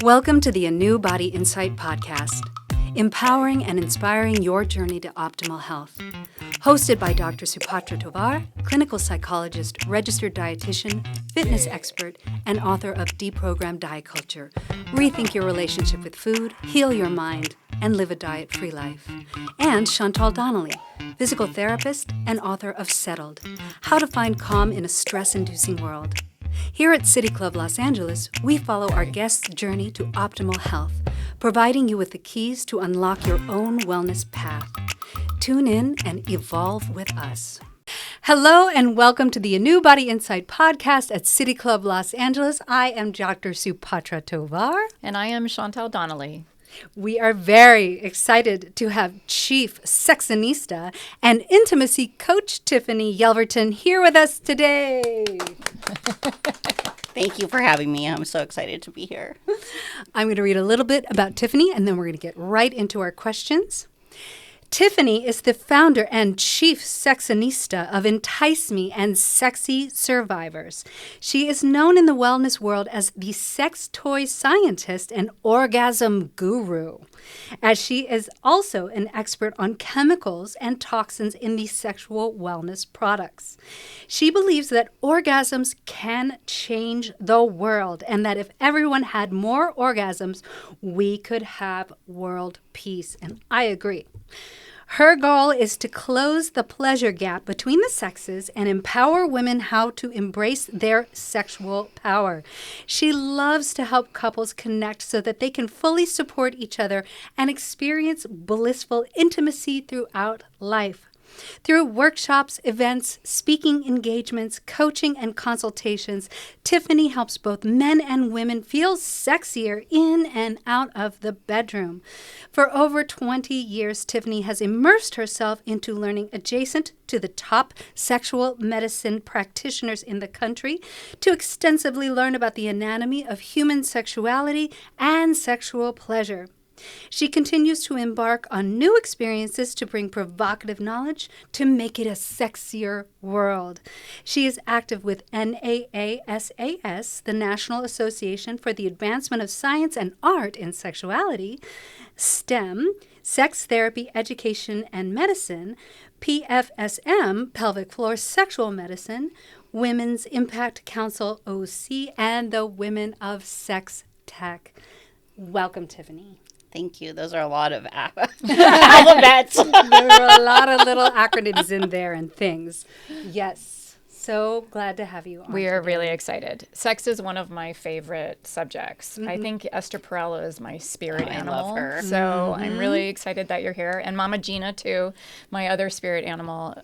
Welcome to the ANEW Body Insight podcast, empowering and inspiring your journey to optimal health. Hosted by Dr. Supatra Tovar, clinical psychologist, registered dietitian, fitness expert, and author of Deprogrammed Diet Culture. Rethink your relationship with food, heal your mind, and live a diet-free life. And Chantal Donnelly, physical therapist and author of Settled, How to Find Calm in a Stress-Inducing World. Here at City Club Los Angeles, we follow our guests' journey to optimal health, providing you with the keys to unlock your own wellness path. Tune in and evolve with us. Hello and welcome to the ANEW Body Insight podcast at City Club Los Angeles. I am Dr. Supatra Tovar. And I am Chantal Donnelly. We are very excited to have Chief Sexinista and Intimacy Coach Tiffany Yelverton here with us today. Thank you for having me. I'm so excited to be here. I'm going to read a little bit about Tiffany, and then we're going to get right into our questions. Tiffany is the founder and chief sexinista of Entice and Sexy Survivors. She is known in the wellness world as the sex toy scientist and orgasm guru, as she is also an expert on chemicals and toxins in the sexual wellness products. She believes that orgasms can change the world and that if everyone had more orgasms, we could have world peace. And I agree. Her goal is to close the pleasure gap between the sexes and empower women how to embrace their sexual power. She loves to help couples connect so that they can fully support each other and experience blissful intimacy throughout life. Through workshops, events, speaking engagements, coaching, and consultations, Tiffany helps both men and women feel sexier in and out of the bedroom. For over 20 years, Tiffany has immersed herself into learning adjacent to the top sexual medicine practitioners in the country to extensively learn about the anatomy of human sexuality and sexual pleasure. She continues to embark on new experiences to bring provocative knowledge to make it a sexier world. She is active with NAASAS, the National Association for the Advancement of Science and Art in Sexuality, STEM, Sex Therapy, Education, and Medicine, PFSM, Pelvic Floor Sexual Medicine, Women's Impact Council, OC, and the Women of Sex Tech. Welcome, Tiffany. Thank you. Those are a lot of alphabets. There are a lot of little acronyms in there and things. Yes. So glad to have you on. We are really excited. Sex is one of my favorite subjects. Mm-hmm. I think Esther Perello is my spirit animal. I love her. So I'm really excited that you're here. And Mama Gina, too, my other spirit animal.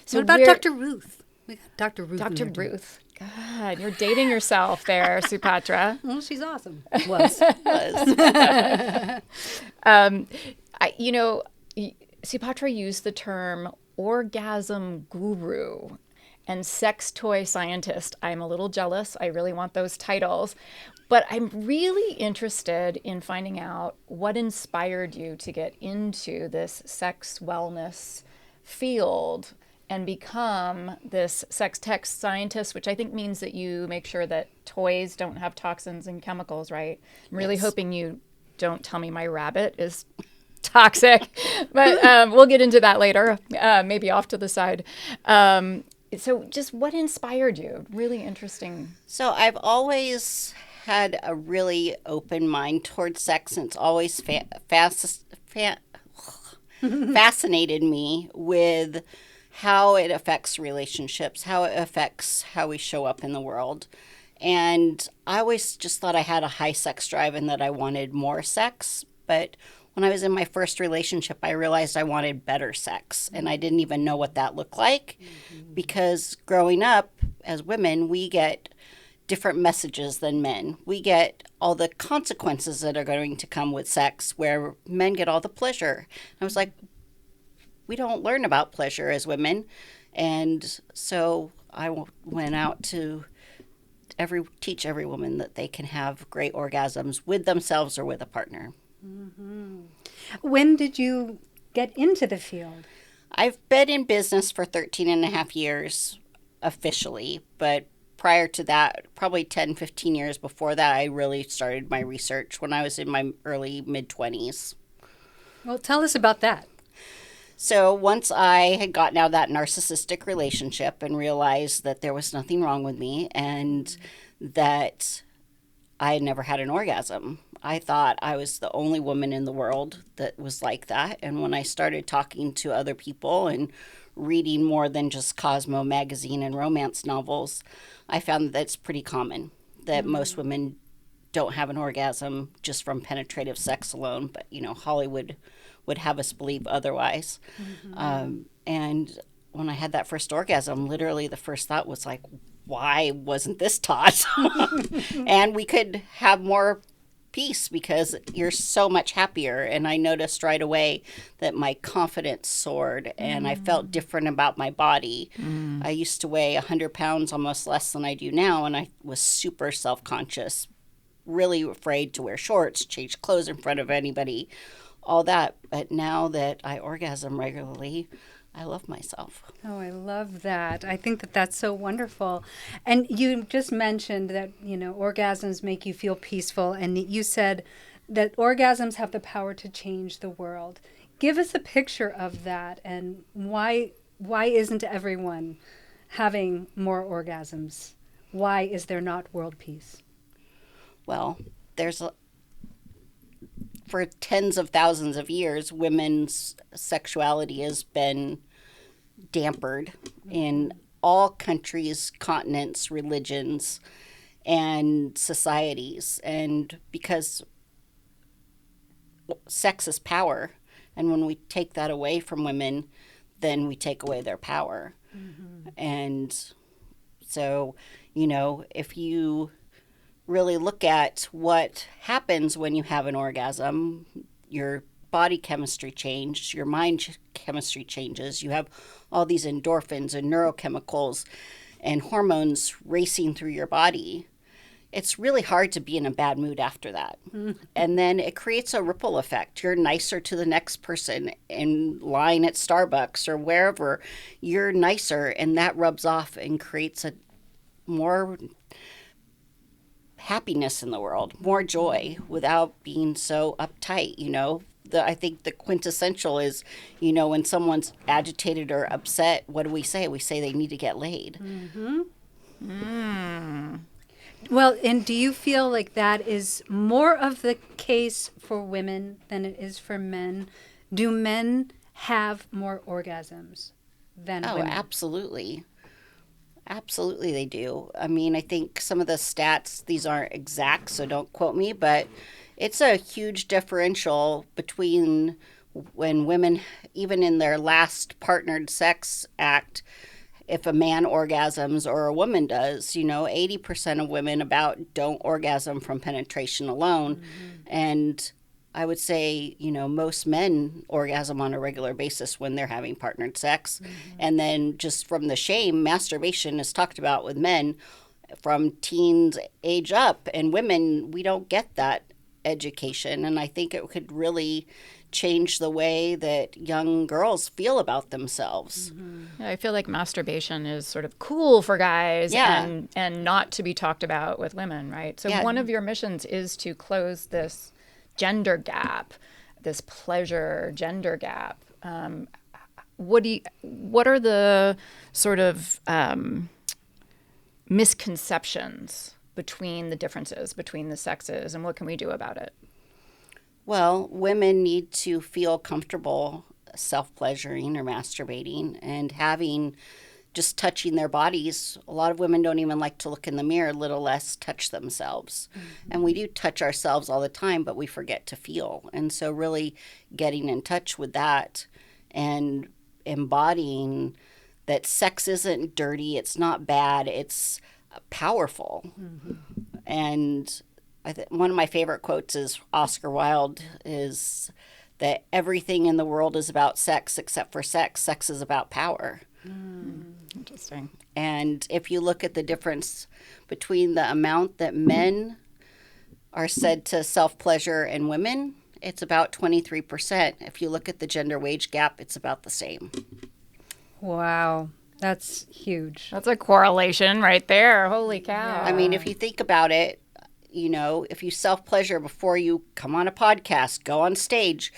So what about Dr. Ruth? We got Dr. Ruth. Dr. Ruth. God, you're dating yourself there, Supatra. Well, she's awesome. Was. Supatra used the term orgasm guru and sex toy scientist. I'm a little jealous. I really want those titles. But I'm really interested in finding out what inspired you to get into this sex wellness field and become this sex tech scientist, which I think means that you make sure that toys don't have toxins and chemicals, right? I'm really hoping you don't tell me my rabbit is toxic, but we'll get into that later, maybe off to the side. So just what inspired you? Really interesting. So I've always had a really open mind towards sex, and it's always fascinated me with how it affects relationships, how it affects how we show up in the world. And I always just thought I had a high sex drive and that I wanted more sex. But when I was in my first relationship, I realized I wanted better sex. And I didn't even know what that looked like. Because growing up as women, we get different messages than men. We get all the consequences that are going to come with sex, where men get all the pleasure. I was like, we don't learn about pleasure as women. And so I went out to teach every woman that they can have great orgasms with themselves or with a partner. Mm-hmm. When did you get into the field? I've been in business for 13 and a half years officially, but prior to that, probably 10, 15 years before that, I really started my research when I was in my early mid-20s. Well, tell us about that. So once I had gotten out of that narcissistic relationship and realized that there was nothing wrong with me and that I had never had an orgasm, I thought I was the only woman in the world that was like that. And when I started talking to other people and reading more than just Cosmo magazine and romance novels, I found that it's pretty common that most women don't have an orgasm just from penetrative sex alone. But, Hollywood would have us believe otherwise. And when I had that first orgasm, literally the first thought was like, why wasn't this taught? And we could have more peace because you're so much happier. And I noticed right away that my confidence soared and I felt different about my body. I used to weigh 100 pounds, almost less than I do now. And I was super self-conscious, really afraid to wear shorts, change clothes in front of anybody, all that. But now that I orgasm regularly, I love myself. Oh, I love that. I think that that's so wonderful. And you just mentioned that, orgasms make you feel peaceful. And you said that orgasms have the power to change the world. Give us a picture of that. And why isn't everyone having more orgasms? Why is there not world peace? Well, for tens of thousands of years, women's sexuality has been dampered in all countries, continents, religions, and societies. And because sex is power, and when we take that away from women, then we take away their power. And so, if you really look at what happens when you have an orgasm, your body chemistry changes, your mind chemistry changes. You have all these endorphins and neurochemicals and hormones racing through your body. It's really hard to be in a bad mood after that. And then it creates a ripple effect. You're nicer to the next person in line at Starbucks or wherever. You're nicer, and that rubs off and creates a more happiness in the world, more joy without being so uptight. I think the quintessential is, when someone's agitated or upset, what do we say? We say they need to get laid. Well, and do you feel like that is more of the case for women than it is for men? Do men have more orgasms than women? Oh, absolutely. Absolutely they do. I mean, I think some of the stats, these aren't exact, so don't quote me, but it's a huge differential between when women, even in their last partnered sex act, if a man orgasms or a woman does, 80% of women about don't orgasm from penetration alone. And I would say, most men orgasm on a regular basis when they're having partnered sex. And then just from the shame, masturbation is talked about with men from teens age up. And women, we don't get that education. And I think it could really change the way that young girls feel about themselves. I feel like masturbation is sort of cool for guys and not to be talked about with women, right? So one of your missions is to close this gender gap, this pleasure gender gap. What are the sort of misconceptions between the differences between the sexes, and what can we do about it? Well, women need to feel comfortable self-pleasuring or masturbating and just touching their bodies. A lot of women don't even like to look in the mirror, little less touch themselves. And we do touch ourselves all the time, but we forget to feel. And so really getting in touch with that and embodying that sex isn't dirty, it's not bad, it's powerful. And one of my favorite quotes is Oscar Wilde is that everything in the world is about sex except for sex. Sex is about power. Interesting. And if you look at the difference between the amount that men are said to self-pleasure and women, it's about 23%. If you look at the gender wage gap, it's about the same. Wow. That's huge. That's a correlation right there. Holy cow. I mean, if you think about it, if you self-pleasure before you come on a podcast, go on stage,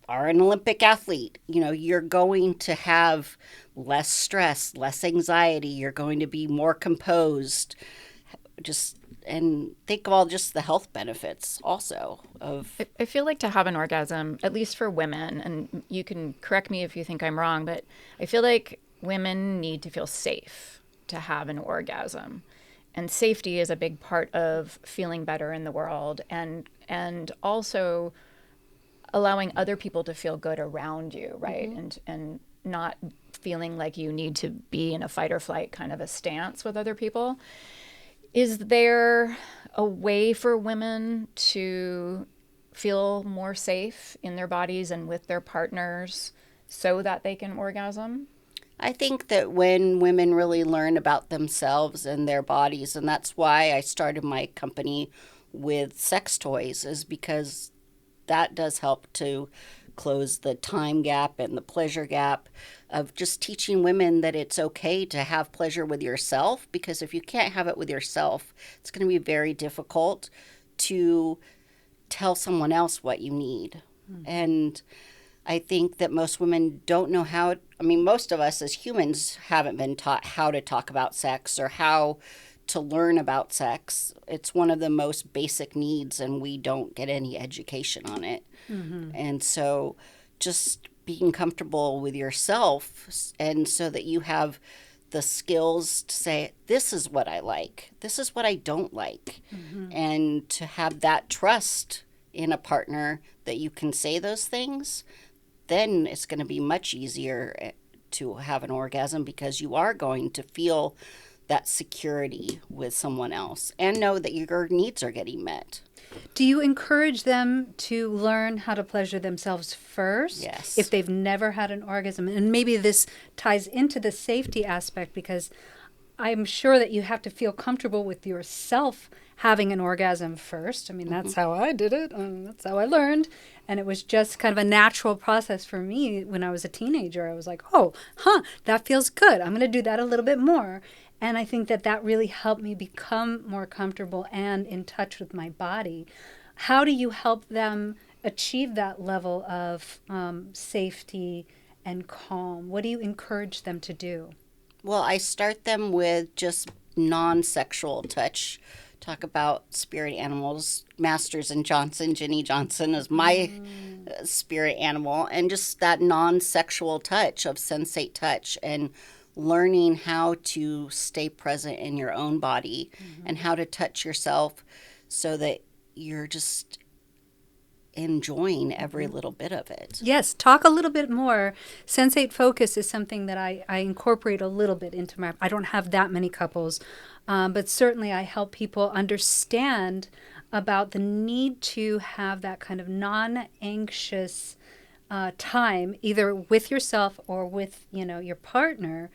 are an Olympic athlete, you're going to have less stress, less anxiety. You're going to be more composed. And think of all just the health benefits also of. I feel like to have an orgasm, at least for women, and you can correct me if you think I'm wrong, but I feel like women need to feel safe to have an orgasm. And safety is a big part of feeling better in the world, and also allowing other people to feel good around you, right? And not feeling like you need to be in a fight or flight kind of a stance with other people. Is there a way for women to feel more safe in their bodies and with their partners so that they can orgasm? I think that when women really learn about themselves and their bodies, and that's why I started my company with sex toys, is because that does help to close the time gap and the pleasure gap of just teaching women that it's okay to have pleasure with yourself, because if you can't have it with yourself, it's going to be very difficult to tell someone else what you need. And I think that most women don't know how. Most of us as humans haven't been taught how to talk about sex or how to learn about sex. It's one of the most basic needs, and we don't get any education on it. And so just being comfortable with yourself, and so that you have the skills to say, this is what I like, this is what I don't like, and to have that trust in a partner that you can say those things, then it's going to be much easier to have an orgasm, because you are going to feel that security with someone else and know that your needs are getting met. Do you encourage them to learn how to pleasure themselves first? Yes. If they've never had an orgasm? And maybe this ties into the safety aspect, because I'm sure that you have to feel comfortable with yourself having an orgasm first. That's how I did it. That's how I learned. And it was just kind of a natural process for me when I was a teenager. I was like, that feels good. I'm going to do that a little bit more. And I think that really helped me become more comfortable and in touch with my body. How do you help them achieve that level of safety and calm? What do you encourage them to do? Well, I start them with just non-sexual touch. Talk about spirit animals. Masters and Johnson, Jenny Johnson is my spirit animal. And just that non-sexual touch of sensate touch, and learning how to stay present in your own body and how to touch yourself so that you're just enjoying every little bit of it. Yes, talk a little bit more. Sensate focus is something that I incorporate a little bit into my, I don't have that many couples, but certainly I help people understand about the need to have that kind of non-anxious time, either with yourself or with, your partner,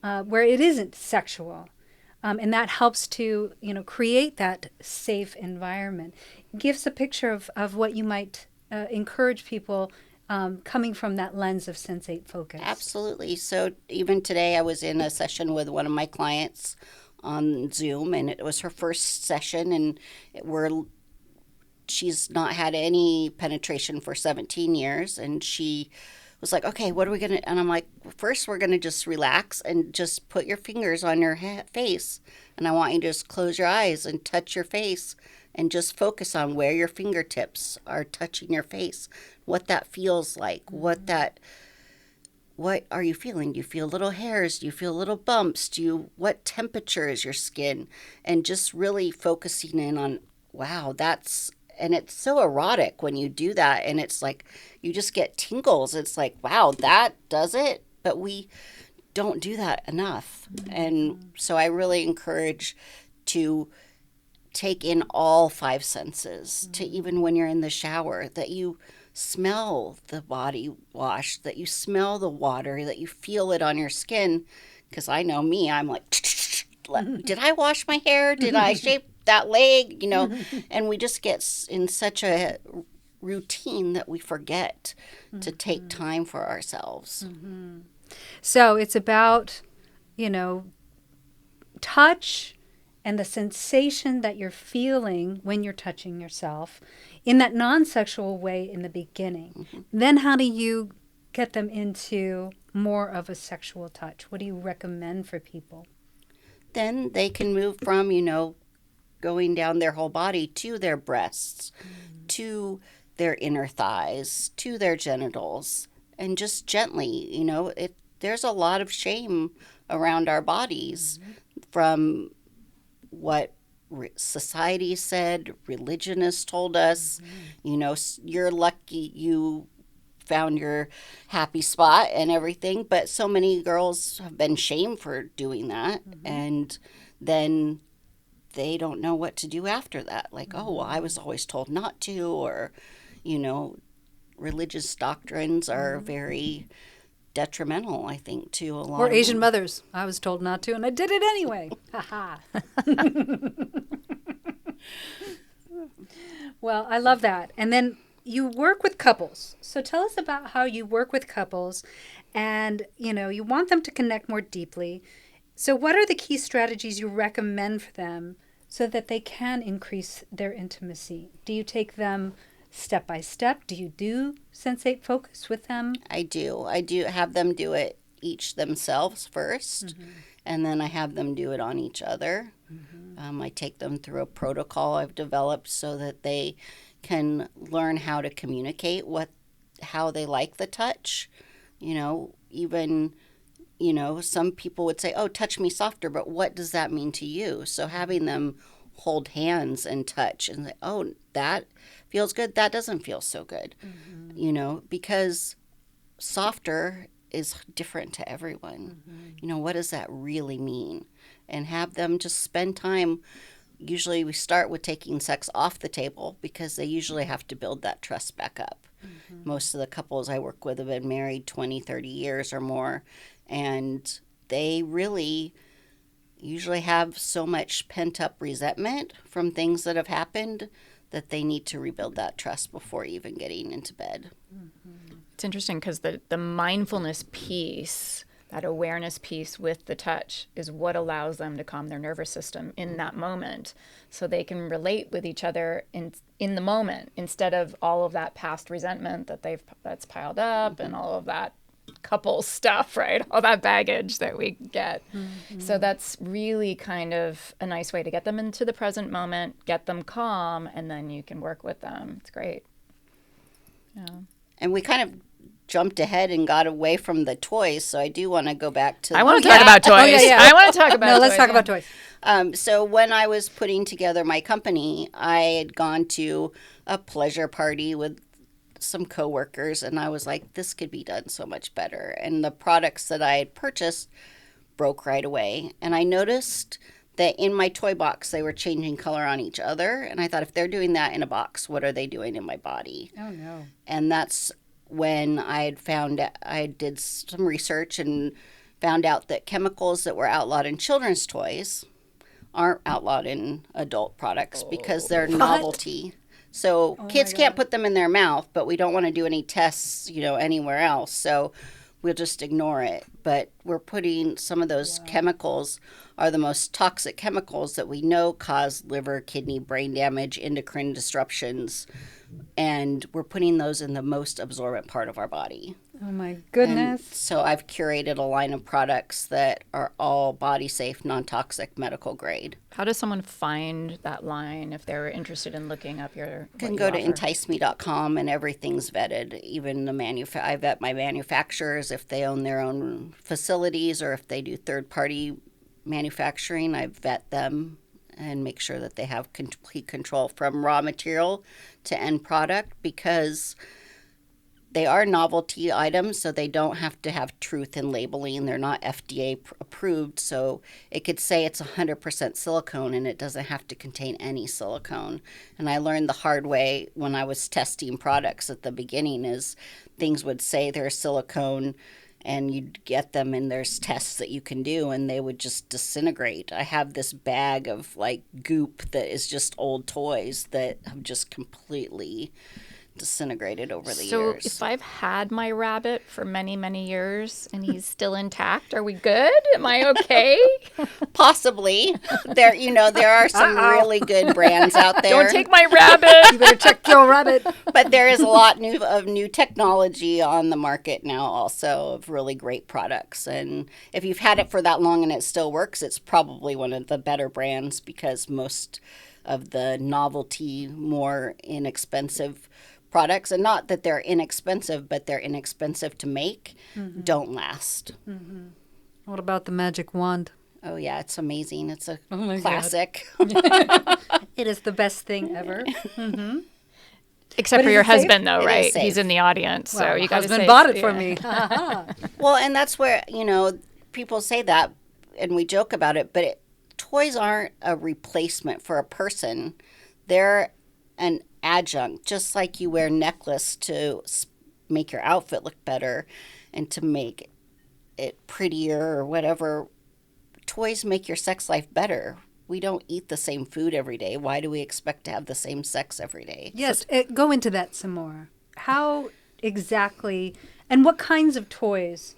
where it isn't sexual. And that helps to, create that safe environment. Gives a picture of what you might encourage people coming from that lens of sensate focus. Absolutely. So even today I was in a session with one of my clients on Zoom, and it was her first session, and she's not had any penetration for 17 years, and she was like, okay, what are we going to, and I'm like, first we're going to just relax and just put your fingers on your face, and I want you to just close your eyes and touch your face and just focus on where your fingertips are touching your face, what that feels like, what are you feeling? Do you feel little hairs? Do you feel little bumps? What temperature is your skin? And just really focusing in on, wow, and it's so erotic when you do that. And it's like, you just get tingles. It's like, wow, that does it. But we don't do that enough. And so I really encourage to take in all five senses, to even when you're in the shower, that you smell the body wash, that you smell the water, that you feel it on your skin. Because I know me, I'm like, did I wash my hair? Did I shape that leg? And we just get in such a routine that we forget to take time for ourselves. So it's about touch and the sensation that you're feeling when you're touching yourself in that non-sexual way in the beginning. Then how do you get them into more of a sexual touch? What do you recommend for people? Then they can move from, going down their whole body to their breasts, to their inner thighs, to their genitals, and just gently, there's a lot of shame around our bodies from what society said, religion has told us, you're lucky you found your happy spot and everything, but so many girls have been shamed for doing that, and then they don't know what to do after that. Like, oh, well, I was always told not to, or, religious doctrines are very detrimental, I think, to a lot Or of Asian them. mothers. I was told not to, and I did it anyway. Ha ha. Well, I love that. And then you work with couples. So tell us about how you work with couples and, you want them to connect more deeply. So what are the key strategies you recommend for them so that they can increase their intimacy? Do you take them step by step? Do you do sensate focus with them? I do have them do it each themselves first, and then I have them do it on each other. I take them through a protocol I've developed so that they can learn how to communicate how they like the touch. Even, some people would say, oh, touch me softer, but what does that mean to you? So having them hold hands and touch and say, oh, that feels good, that doesn't feel so good, because softer is different to everyone. What does that really mean? And have them just spend time. Usually we start with taking sex off the table because they usually have to build that trust back up. Most of the couples I work with have been married 20, 30 years or more, and they really usually have so much pent-up resentment from things that have happened that they need to rebuild that trust before even getting into bed. It's interesting because the mindfulness piece, that awareness piece with the touch, is what allows them to calm their nervous system in that moment, so they can relate with each other in the moment, instead of all of that past resentment that's piled up and all of that couple stuff, right? All that baggage that we get. So that's really kind of a nice way to get them into the present moment, get them calm, and then you can work with them. It's great. Yeah. And we kind of jumped ahead and got away from the toys, so I do want to go back to... I want to talk about toys. I want to talk about No, toys. let's talk about toys. So when I was putting together my company, I had gone to a pleasure party with some coworkers, and I was like, this could be done so much better. And the products that I had purchased broke right away. And I noticed that in my toy box, they were changing color on each other. And I thought, if they're doing that in a box, what are they doing in my body? Oh, no. And that's when I did some research and found out that chemicals that were outlawed in children's toys aren't outlawed in adult products because they're novelty. So kids can't put them in their mouth, but we don't want to do any tests, anywhere else. So we'll just ignore it. But we're putting some of those chemicals are the most toxic chemicals that we know cause liver, kidney, brain damage, endocrine disruptions. And we're putting those in the most absorbent part of our body. Oh, my goodness. And so I've curated a line of products that are all body safe, non-toxic, medical grade. How does someone find that line if they're interested in looking up your... You can go to enticeme.com and everything's vetted. Even I vet my manufacturers if they own their own facilities or if they do third-party manufacturing. I vet them and make sure that they have complete control from raw material to end product, because they are novelty items, so they don't have to have truth in labeling. They're not FDA approved, so it could say it's 100% silicone and it doesn't have to contain any silicone. And I learned the hard way when I was testing products at the beginning is things would say they're silicone and you'd get them and there's tests that you can do and they would just disintegrate. I have this bag of like goop that is just old toys that have just completely disintegrated over the So years. if I've had my rabbit for many, many years and he's still intact, are we good? Am I okay? Possibly. There are some really good brands out there. Don't take my rabbit. You better check your rabbit. But there is a lot of new technology on the market now also of really great products. And if you've had it for that long and it still works, it's probably one of the better brands, because most of the novelty, more inexpensive products, and not that they're inexpensive, but they're inexpensive to make, don't last. What about the magic wand? Oh, yeah, it's amazing. It's a my God. classic. It is the best thing ever. Except But for is your it safe? husband, though, It is right? safe. He's in the audience, so Well, you my got to husband say, bought it for yeah. me. Well, and that's where, people say that and we joke about it, but toys aren't a replacement for a person. They're an adjunct, just like you wear a necklace to make your outfit look better and to make it prettier or whatever. Toys make your sex life better. We don't eat the same food every day. Why do we expect to have the same sex every day? Yes, go into that some more. How exactly, and what kinds of toys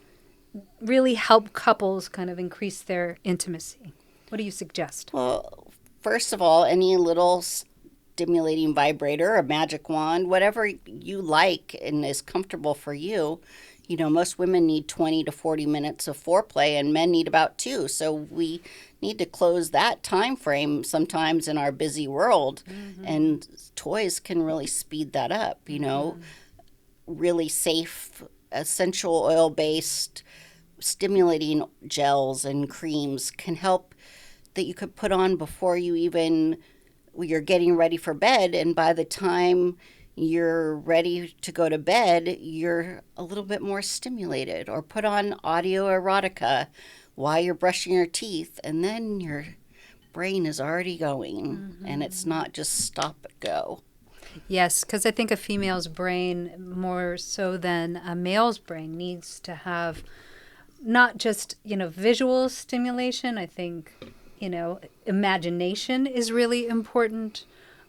really help couples kind of increase their intimacy? What do you suggest? Well, first of all, any little stimulating vibrator, a magic wand, whatever you like and is comfortable for you. Most women need 20 to 40 minutes of foreplay and men need about 2. So we need to close that time frame sometimes in our busy world. And toys can really speed that up, really safe, essential oil-based stimulating gels and creams can help that you could put on before you're getting ready for bed, and by the time you're ready to go to bed, you're a little bit more stimulated. Or put on audio erotica while you're brushing your teeth, and then your brain is already going, and it's not just stop and go. Yes, because I think a female's brain, more so than a male's brain, needs to have not just, visual stimulation. I think, imagination is really important.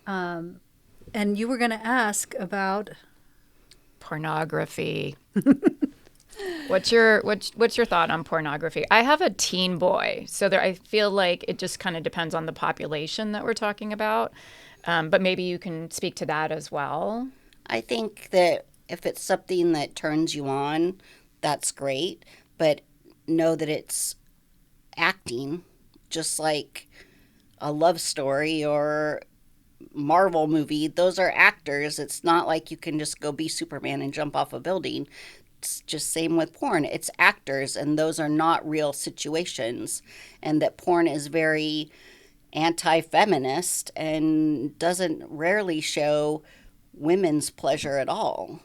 And you were going to ask about Pornography. What's your thought on pornography? I have a teen boy, so I feel like it just kind of depends on the population that we're talking about. But maybe you can speak to that as well. I think that if it's something that turns you on, that's great. But know that it's acting, just like a love story or Marvel movie. Those are actors. It's not like you can just go be Superman and jump off a building. It's just same with porn. It's actors, and those are not real situations. And that porn is very anti-feminist and doesn't rarely show women's pleasure at all.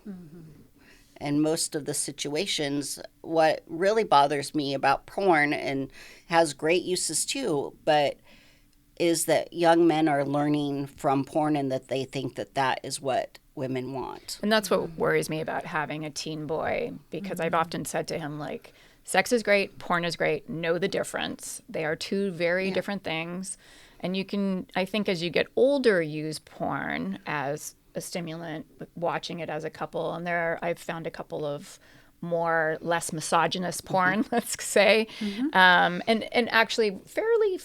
And most of the situations, what really bothers me about porn, and has great uses too, but is that young men are learning from porn and that they think that that is what women want. And that's what worries me about having a teen boy, because I've often said to him, like, sex is great, porn is great, know the difference. They are two very different things. And you can, I think as you get older, use porn as a stimulant, watching it as a couple. And I've found a couple of less misogynist porn, let's say, and actually fairly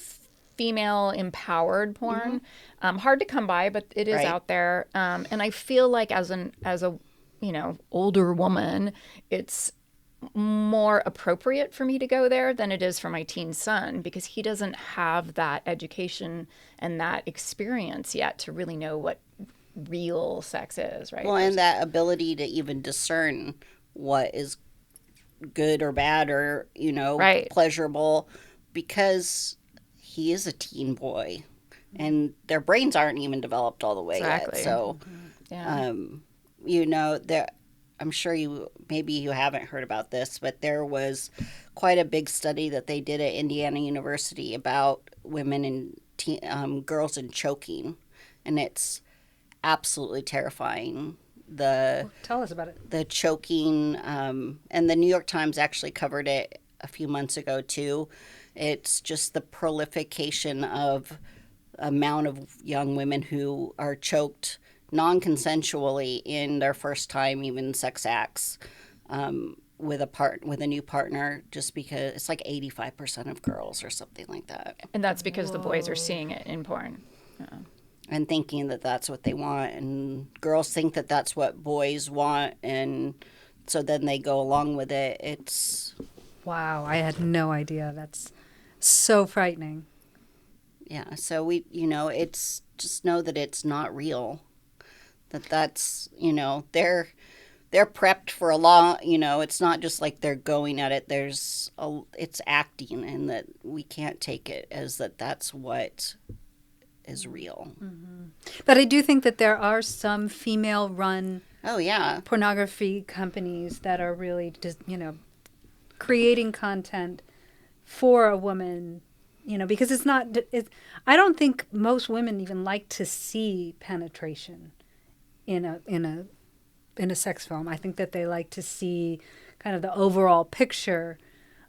female empowered porn. Hard to come by, but it is out there. And I feel like as a older woman, it's more appropriate for me to go there than it is for my teen son, because he doesn't have that education and that experience yet to really know what real sex is, right? Well, and that ability to even discern what is good or bad or, pleasurable, because he is a teen boy and their brains aren't even developed all the way yet. So, I'm sure maybe you haven't heard about this, but there was quite a big study that they did at Indiana University about women and girls and choking, and it's absolutely terrifying. Tell us about it. The choking, and the New York Times actually covered it a few months ago too. It's just the proliferation of amount of young women who are choked non-consensually in their first time even sex acts with a new partner, just because it's like 85% of girls or something like that. And that's because the boys are seeing it in porn. And thinking that that's what they want, and girls think that that's what boys want, and so then they go along with it. It's Wow, I had no idea. That's so frightening. yeah. So we, it's just know that it's not real. That's they're prepped for a long. It's not just like they're going at it. It's acting, and that we can't take it as that's what is real. But I do think that there are some female-run Oh yeah. pornography companies that are really just, creating content for a woman, because I don't think most women even like to see penetration in a sex film. I think that they like to see kind of the overall picture,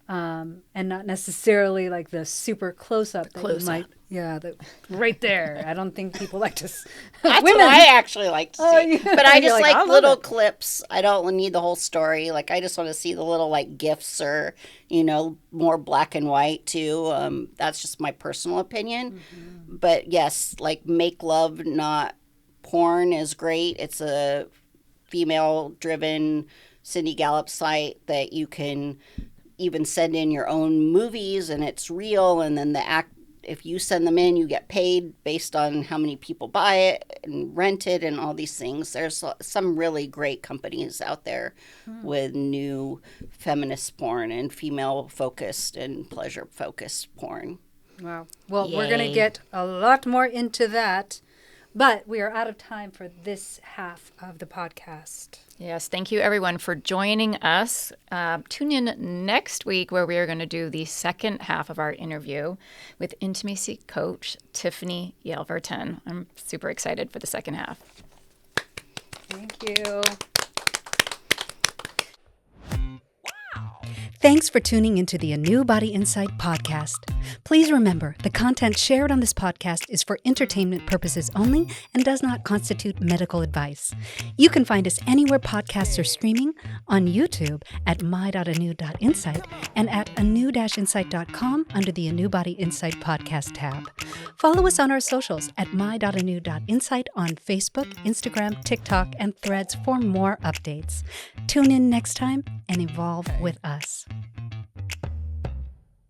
and not necessarily like the super close-up that you might. Yeah, right there. I don't think people like to. That's what I actually like to see. Yeah. But I just like little clips. I don't need the whole story. Like, I just want to see the little GIFs or more black and white too. That's just my personal opinion. But yes, make love, not porn, is great. It's a female-driven Cindy Gallup site that you can even send in your own movies, and it's real. And then if you send them in, you get paid based on how many people buy it and rent it and all these things. There's some really great companies out there with new feminist porn and female-focused and pleasure-focused porn. Wow. Well, Yay. We're going to get a lot more into that, but we are out of time for this half of the podcast. Yes, thank you everyone for joining us. Tune in next week where we are going to do the second half of our interview with intimacy coach Tiffany Yelverton. I'm super excited for the second half. Thank you. Thanks for tuning into the ANEW Body Insight podcast. Please remember, the content shared on this podcast is for entertainment purposes only and does not constitute medical advice. You can find us anywhere podcasts are streaming, on YouTube at my.anew.insight and at anew-insight.com under the ANEW Body Insight podcast tab. Follow us on our socials at my.anew.insight on Facebook, Instagram, TikTok, and Threads for more updates. Tune in next time and evolve with us.